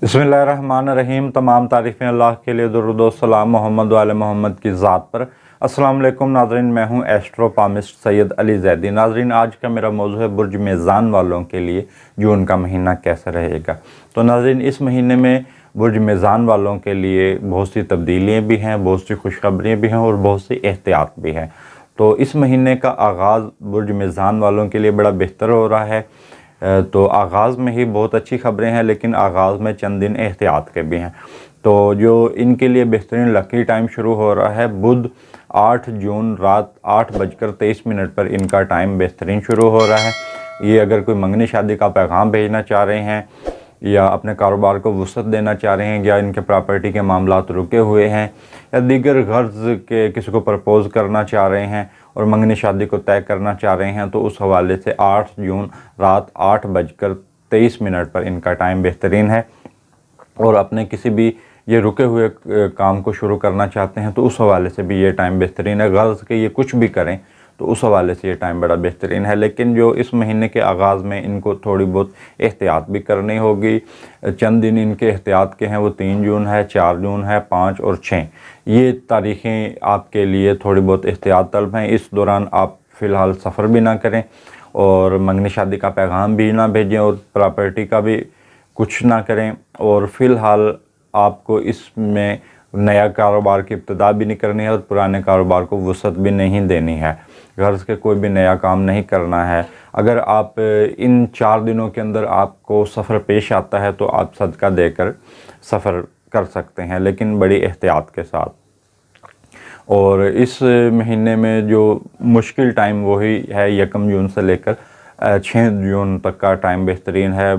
बिस्मिल्लाहिर्रहमानिर्रहीम। तमाम तारीफ़ें अल्लाह के लिए, दुरूद व सलाम मोहम्मद वाले मोहम्मद की ज़ात पर। अस्सलाम वालेकुम नाज़रीन, मैं हूं एस्ट्रो पामिस्ट सैयद अली ज़ैदी। नाज़रीन, आज का मेरा मौजू है बुर्ज मेज़ान वालों के लिए जून का महीना कैसा रहेगा। तो नाज़रीन, इस महीने में बुर्ज मेज़ान वालों के लिए बहुत सी तब्दीलियाँ भी हैं, बहुत सी खुशखबरियाँ भी हैं और बहुत सी एहतियात भी हैं। तो इस महीने का आगाज़ बुर्ज मेज़ान वालों के लिए बड़ा बेहतर हो रहा है। तो आगाज़ में ही बहुत अच्छी ख़बरें हैं, लेकिन आगाज़ में चंद दिन एहतियात के भी हैं। तो जो इनके लिए बेहतरीन लकी टाइम शुरू हो रहा है, बुध 8 जून रात 8:23 पर इनका टाइम बेहतरीन शुरू हो रहा है। ये अगर कोई मंगनी शादी का पैगाम भेजना चाह रहे हैं, या अपने कारोबार को वसअत देना चाह रहे हैं, या इनके प्रॉपर्टी के मामलात रुके हुए हैं, या दीगर गर्ज़ के किसी को प्रपोज़ करना चाह रहे हैं और मंगनी शादी को तय करना चाह रहे हैं, तो उस हवाले से 8 जून रात 8:23 पर इनका टाइम बेहतरीन है। और अपने किसी भी ये रुके हुए काम को शुरू करना चाहते हैं, तो उस हवाले से भी ये टाइम बेहतरीन है। गर्ज़ के ये कुछ भी करें तो उस हवाले से ये टाइम बड़ा बेहतरीन है। लेकिन जो इस महीने के आगाज़ में इनको थोड़ी बहुत एहतियात भी करनी होगी। चंद दिन इनके एहतियात के हैं, वो 3 जून है, 4 जून है, 5 और 6। ये तारीख़ें आपके लिए थोड़ी बहुत एहतियात तलब हैं। इस दौरान आप फ़िलहाल सफ़र भी ना करें और मंगनी शादी का पैगाम भी ना भेजें और प्रॉपर्टी का भी कुछ ना करें। और फ़िलहाल आपको इसमें नया कारोबार की इब्तिदा भी नहीं करनी है और पुराने कारोबार को वसअत भी नहीं देनी है। गर्ज़ के कोई भी नया काम नहीं करना है। अगर आप इन 4 दिनों के अंदर आपको सफ़र पेश आता है तो आप सदका देकर सफ़र कर सकते हैं, लेकिन बड़ी एहतियात के साथ। और इस महीने में जो मुश्किल टाइम वही है 1 जून से लेकर 6 जून तक का टाइम बेहतरीन है।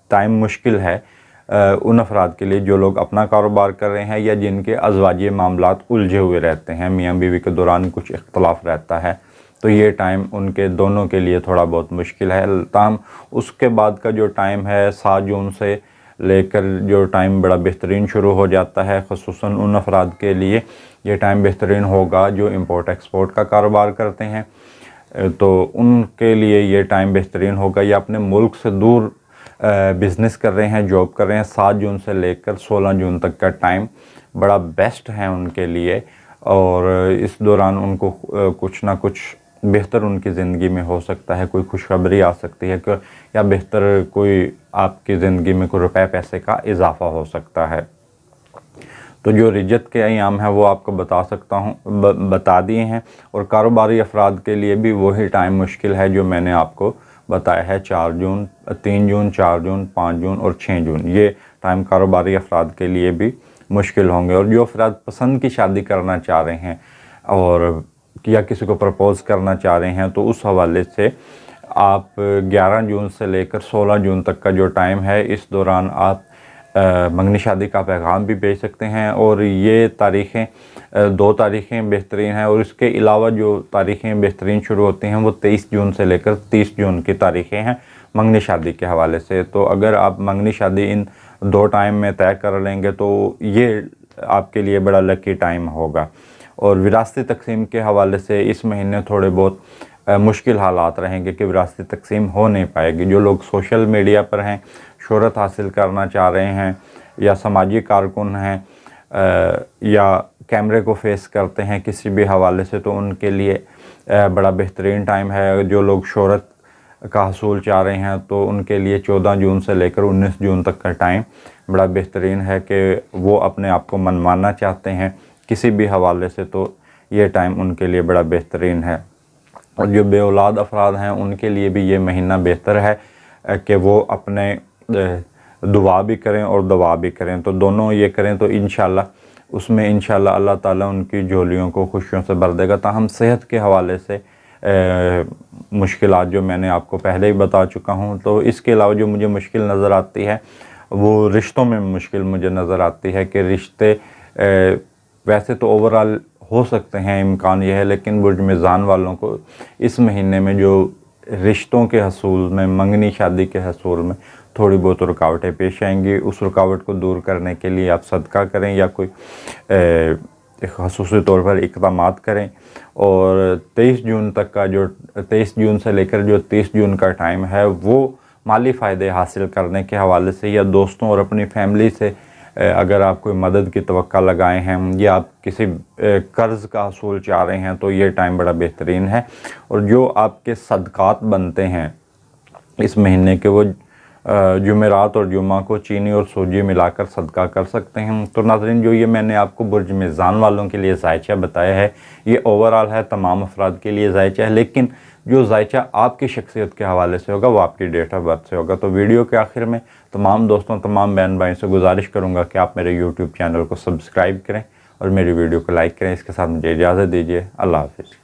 टाइम मुश्किल है उन अफराद के लिए जो लोग अपना कारोबार कर रहे हैं या जिनके अज़वाजी मामलात उलझे हुए रहते हैं, मियाँ बीवी के दौरान कुछ इख्तलाफ रहता है, तो ये टाइम उनके दोनों के लिए थोड़ा बहुत मुश्किल है। ताहम उसके बाद का जो टाइम है 7 जून से लेकर जो टाइम बड़ा बेहतरीन शुरू हो जाता है, ख़ुसूसन उन अफराद के लिए ये टाइम बेहतरीन होगा जो इम्पोर्ट एक्सपोर्ट का कारोबार करते हैं, तो उनके लिए ये टाइम बेहतरीन होगा। या अपने मुल्क से दूर बिज़नेस कर रहे हैं, जॉब कर रहे हैं, 7 जून से लेकर 16 जून तक का टाइम बड़ा बेस्ट है उनके लिए। और इस दौरान उनको कुछ ना कुछ बेहतर उनकी ज़िंदगी में हो सकता है, कोई खुशखबरी आ सकती है या बेहतर कोई आपकी ज़िंदगी में कोई रुपए पैसे का इजाफ़ा हो सकता है। तो जो रिजत के अयाम हैं वो आपको बता दिए हैं। और कारोबारी अफराद के लिए भी वही टाइम मुश्किल है जो मैंने आपको बताया है। 4 जून, 3 जून, 4 जून, 5 जून और 6 जून, ये टाइम कारोबारी अफराद के लिए भी मुश्किल होंगे। और जो अफराद पसंद की शादी करना चाह रहे हैं और या किसी को प्रपोज़ करना चाह रहे हैं, तो उस हवाले से आप 11 जून से लेकर 16 जून तक का जो टाइम है, इस दौरान आप मंगनी शादी का पैगाम भी भेज सकते हैं। और ये तारीख़ें 2 तारीख़ें बेहतरीन हैं। और इसके अलावा जो तारीख़ें बेहतरीन शुरू होती हैं वो 23 जून से लेकर 30 जून की तारीख़ें हैं मंगनी शादी के हवाले से। तो अगर आप मंगनी शादी इन 2 टाइम में तय कर लेंगे तो ये आपके लिए बड़ा लकी टाइम होगा। और विरासती तकसीम के हवाले से इस महीने थोड़े बहुत मुश्किल हालात रहेंगे कि विरासती तकसीम हो नहीं पाएगी। जो लोग सोशल मीडिया पर हैं, शोहरत हासिल करना चाह रहे हैं, या समाजी कारकुन हैं, या कैमरे को फेस करते हैं किसी भी हवाले से, तो उनके लिए बड़ा बेहतरीन टाइम है। जो लोग शोहरत का हसूल चाह रहे हैं तो उनके लिए 14 जून से लेकर 19 जून तक का टाइम बड़ा बेहतरीन है कि वो अपने आप को मनवाना चाहते हैं किसी भी हवाले से, तो ये टाइम उनके लिए बड़ा बेहतरीन है। और जो बेऔलाद अफराद हैं उनके लिए भी ये महीना बेहतर है कि वो अपने दुआ भी करें और दवा भी करें, तो दोनों ये करें तो इंशाल्लाह उसमें इंशाल्लाह अल्लाह ताला उनकी झोलियों को खुशियों से भर देगा। ताहम सेहत के हवाले से मुश्किलात जो मैंने आपको पहले ही बता चुका हूँ। तो इसके अलावा जो मुझे मुश्किल नज़र आती है वो रिश्तों में मुश्किल मुझे नज़र आती है कि रिश्ते वैसे तो ओवरऑल हो सकते हैं, इम्कान यह है, लेकिन बुर्ज मेज़ान वालों को इस महीने में जो रिश्तों के हसूल में, मंगनी शादी के हसूल में थोड़ी बहुत रुकावटें पेश आएंगी। उस रुकावट को दूर करने के लिए आप सदका करें या कोई ख़ुसूसी तौर पर इक़दामात करें। और 23 जून तक का जो 23 जून से लेकर जो 30 जून का टाइम है वो माली फ़ायदे हासिल करने के हवाले से, या दोस्तों और अपनी फैमिली से अगर आप कोई मदद की तवक्का लगाए हैं या आप किसी कर्ज़ का हसूल चाह रहे हैं तो ये टाइम बड़ा बेहतरीन है। और जो आपके सदक़ात बनते हैं इस महीने के, वो जुमेरात और जुमा को चीनी और सूजी मिलाकर सदका कर सकते हैं। तो नाज़रीन, जो ये मैंने आपको बुर्ज मीज़ान वालों के लिए ज़ायचा बताया है, ये ओवरऑल है, तमाम अफराद के लिए ज़ायचा है, लेकिन जो ज़ायचा आपकी शख्सियत के हवाले से होगा वो आपकी डेट ऑफ बर्थ से होगा। तो वीडियो के आखिर में तमाम दोस्तों, तमाम बहन भाई से गुजारिश करूँगा कि आप मेरे यूट्यूब चैनल को सब्सक्राइब करें और मेरी वीडियो को लाइक करें। इसके साथ मुझे इजाज़त दीजिए। अल्लाह हाफ़िज़।